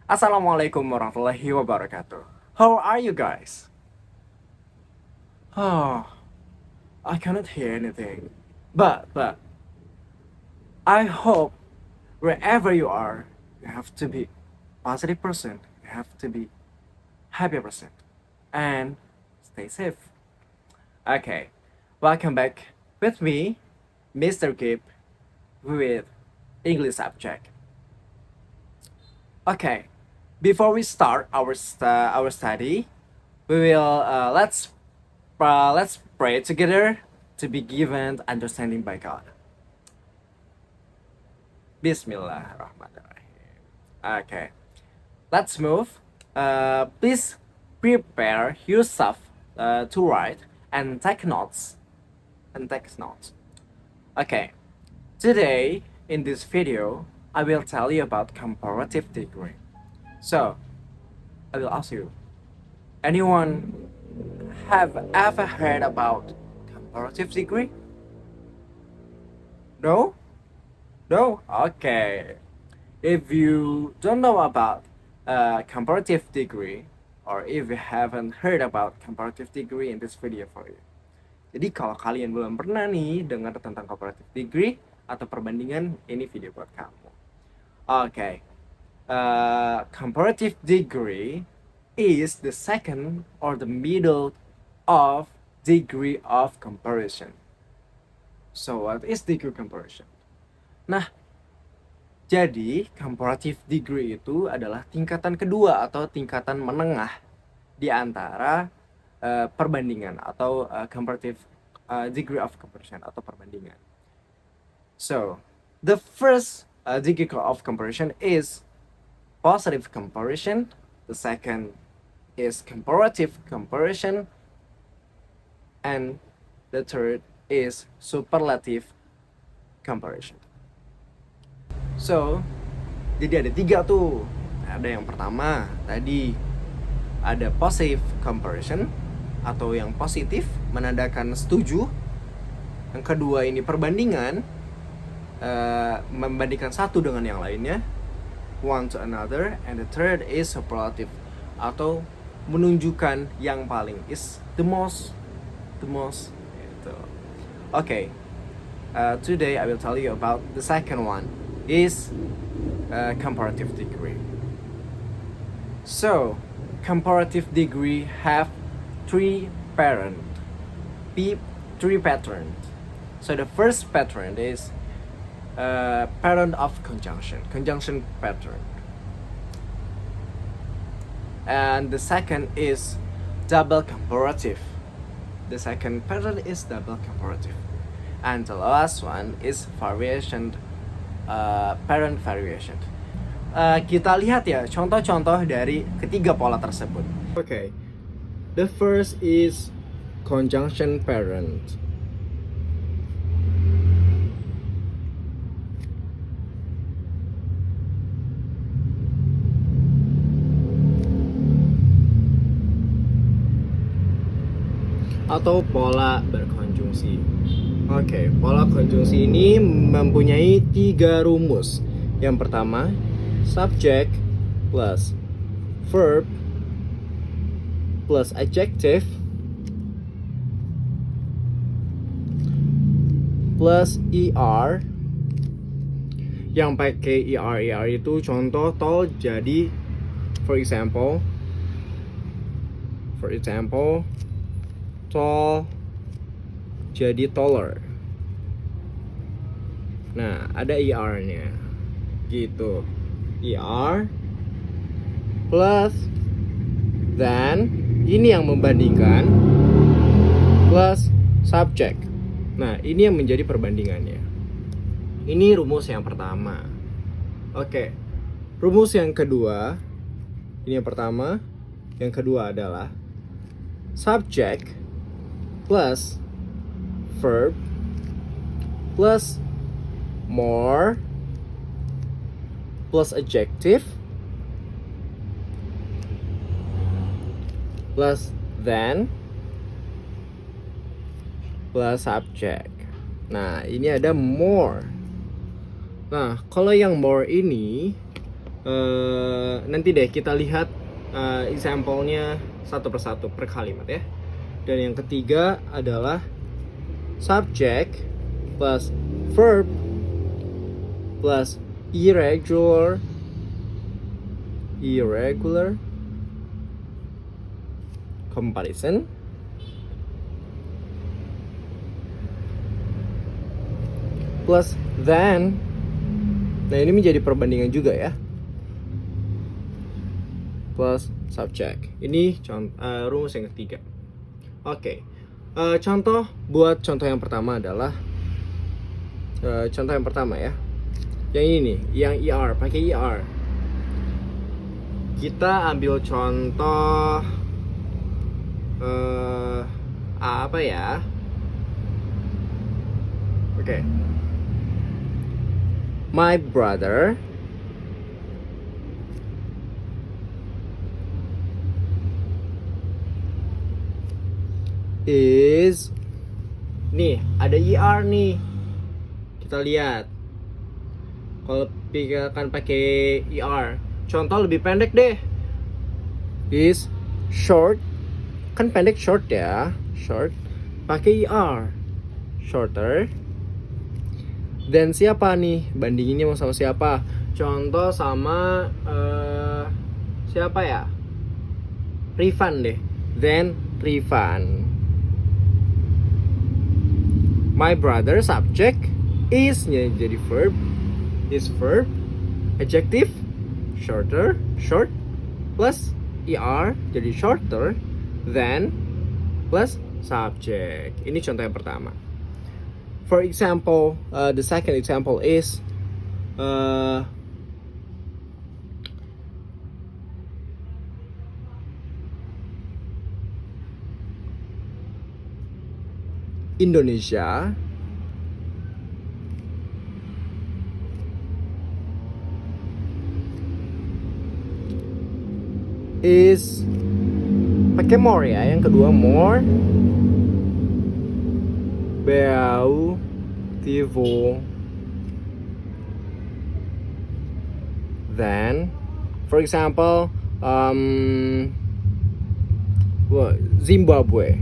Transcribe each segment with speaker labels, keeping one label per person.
Speaker 1: Assalamualaikum warahmatullahi wabarakatuh. How are you guys? Oh, I cannot hear anything. But I hope wherever you are, you have to be positive person. You have to be happy person, and stay safe. Okay, welcome back with me, Mr. Kip, with English subject. Okay, before we start our study, we will let's pray together to be given understanding by God. Bismillahirrahmanirrahim. Okay, let's move. Please prepare yourself to write and take notes. Okay, today in this video, I will tell you about comparative degree. So, I will ask you, anyone have ever heard about comparative degree? No? No? Okay. If you don't know about comparative degree, or if you haven't heard about comparative degree in this video for you. Jadi kalau kalian belum pernah nih dengar tentang comparative degree atau perbandingan, ini video buat kamu. Okay. Comparative degree is the second or the middle of degree of comparison. So what is degree comparison? Nah, jadi comparative degree itu adalah tingkatan kedua atau tingkatan menengah di antara perbandingan atau comparative degree of comparison atau perbandingan. So, the first degree of comparison is positive comparison. The second is comparative comparison, and the third is superlative comparison. So, jadi ada tiga tuh. Ada yang pertama tadi ada positive comparison atau yang positif menandakan setuju. Yang kedua ini perbandingan, membandingkan satu dengan yang lainnya, one to another, and the third is superlative atau menunjukkan yang paling, is the most gitu. Okay, today I will tell you about the second one is comparative degree. So comparative degree have three patterns. So the first pattern is pattern of conjunction pattern, and the second is double comparative. The second pattern is double comparative, and the last one is variation, pattern variation. Kita lihat ya contoh-contoh dari ketiga pola tersebut. Okay, the first is conjunction pattern. Atau pola berkonjungsi. Oke, pola konjungsi ini mempunyai tiga rumus. Yang pertama, subject plus verb plus adjective plus er. Yang pakai er itu contoh tol, jadi for example tall jadi taller. Nah, ada er-nya gitu. Er plus then, ini yang membandingkan, plus subject. Nah, ini yang menjadi perbandingannya. Ini rumus yang pertama. Oke, rumus yang kedua, ini yang pertama. Yang kedua adalah subject plus verb plus more plus adjective plus then plus subject. Nah, ini ada more. Nah, kalau yang more ini
Speaker 2: Nanti deh kita lihat example-nya satu persatu per kalimat ya. Dan yang ketiga adalah subject plus verb plus irregular comparison plus then. Nah, ini menjadi perbandingan juga ya. Plus subject. Ini rumus yang ketiga. Oke. Contoh yang pertama adalah contoh yang pertama ya. Yang ini nih, yang ER, pakai ER. Kita ambil contoh apa ya? Oke. My brother is, nih ada ER nih, kita lihat. Kalau akan pakai ER, contoh lebih pendek deh. Is short, kan pendek short ya, short. Pakai ER, shorter. Dan siapa nih? Bandinginnya mau sama siapa? Contoh sama siapa ya? Rifan deh. Then Rifan. My brother subject is-nya jadi verb. Is verb. Adjective shorter, short plus ER jadi shorter than plus subject. Ini contoh yang pertama. For example, the second example is Indonesia is, pakai more ya, yang kedua more, beautiful than, for example, Zimbabwe.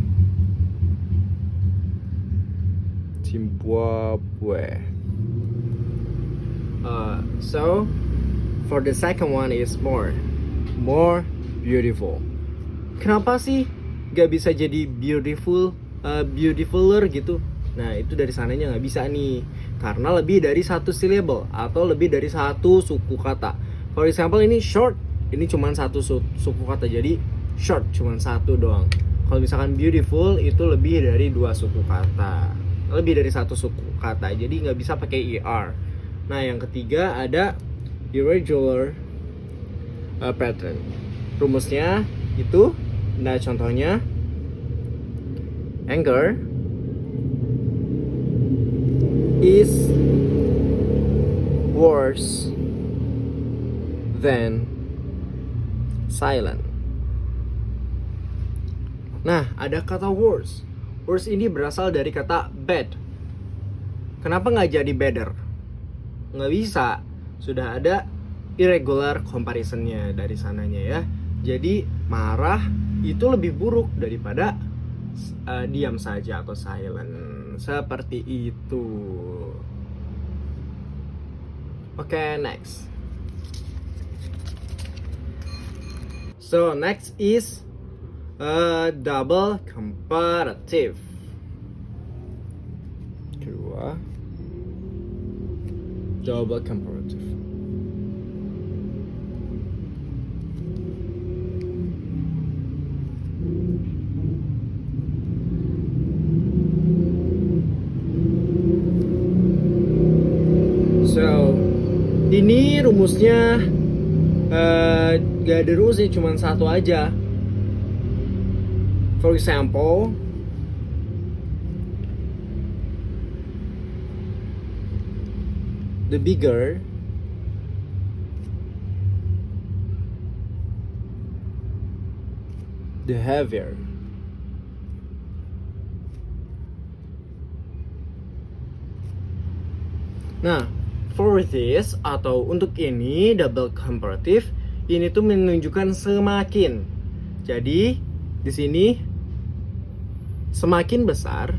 Speaker 2: So for the second one is more beautiful. Kenapa sih gak bisa jadi beautifuler gitu? Nah, itu dari sananya gak bisa nih, karena lebih dari satu syllable atau lebih dari satu suku kata. For example, ini short, ini cuma satu suku kata, jadi short cuma satu doang. Kalau misalkan beautiful itu lebih dari dua suku kata, lebih dari satu suku kata, jadi gak bisa pakai ER. Nah, yang ketiga ada irregular pattern. Rumusnya itu, nah contohnya anger is worse than silent. Nah, ada kata worse. Worse ini berasal dari kata bad. Kenapa nggak jadi better? Nggak bisa. Sudah ada irregular comparisonnya dari sananya ya. Jadi marah itu lebih buruk daripada diam saja atau silent. Seperti itu. Oke, next. So next is double comparative. Kedua, double comparative. So ini rumusnya gak ada rumusnya, cuma satu aja. For example, the bigger the heavier. Nah, For this atau untuk ini double comparative, ini tuh menunjukkan semakin. Jadi di sini semakin besar,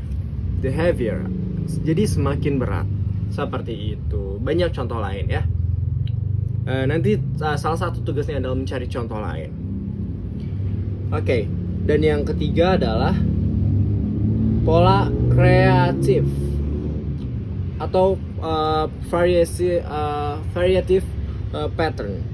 Speaker 2: the heavier. Jadi semakin berat. Seperti itu. Banyak contoh lain ya. Nanti salah satu tugasnya adalah mencari contoh lain. Oke, dan yang ketiga adalah pola kreatif atau variative pattern.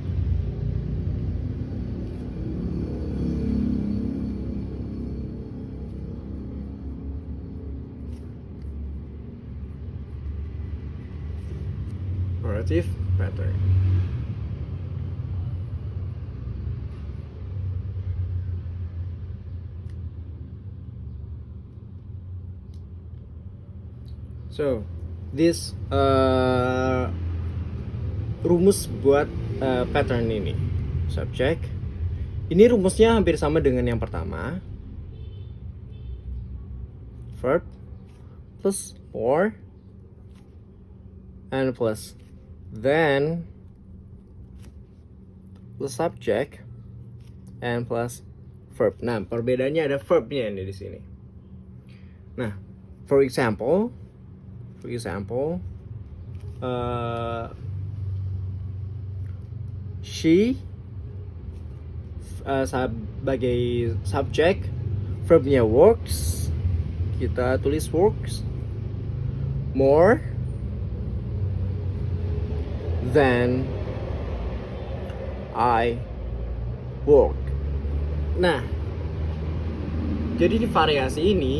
Speaker 2: Variative pattern. So, this rumus buat pattern ini. Subject. Ini rumusnya hampir sama dengan yang pertama. Verb plus or and plus then plus subject and plus verb. Nah, perbedaannya ada verbnya ini di sini. Nah, for example, she sebagai subjek, verbnya works, kita tulis works more than I work. Nah, jadi di variasi ini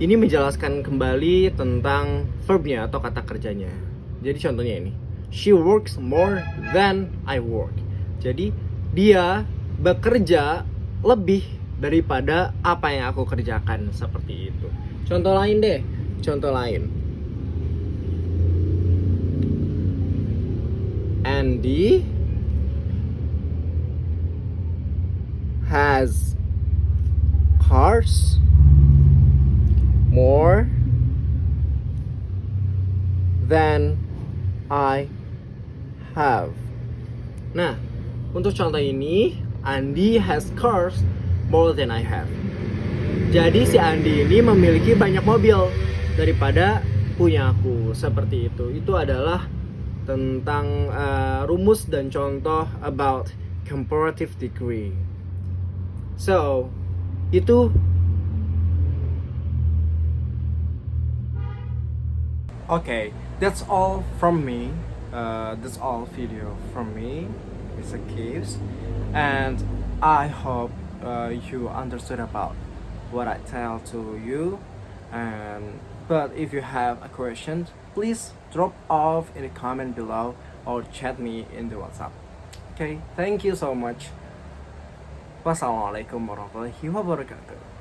Speaker 2: menjelaskan kembali tentang verbnya atau kata kerjanya. Jadi contohnya ini, she works more than I work. Jadi dia bekerja lebih daripada apa yang aku kerjakan, seperti itu. Contoh lain deh, contoh lain. Andy has cars more than I have. Nah, untuk contoh ini, Andy has cars more than I have. Jadi si Andy ini memiliki banyak mobil daripada punya aku, seperti itu. Itu adalah tentang rumus dan contoh about comparative degree. So, itu.
Speaker 1: Okay, that's all from me. That's all video from me, Mr. Caves, and I hope you understood about what I tell to you. And but if you have a question, please drop off in the comment below or chat me in the WhatsApp. Okay, thank you so much. Wassalamualaikum warahmatullahi wabarakatuh.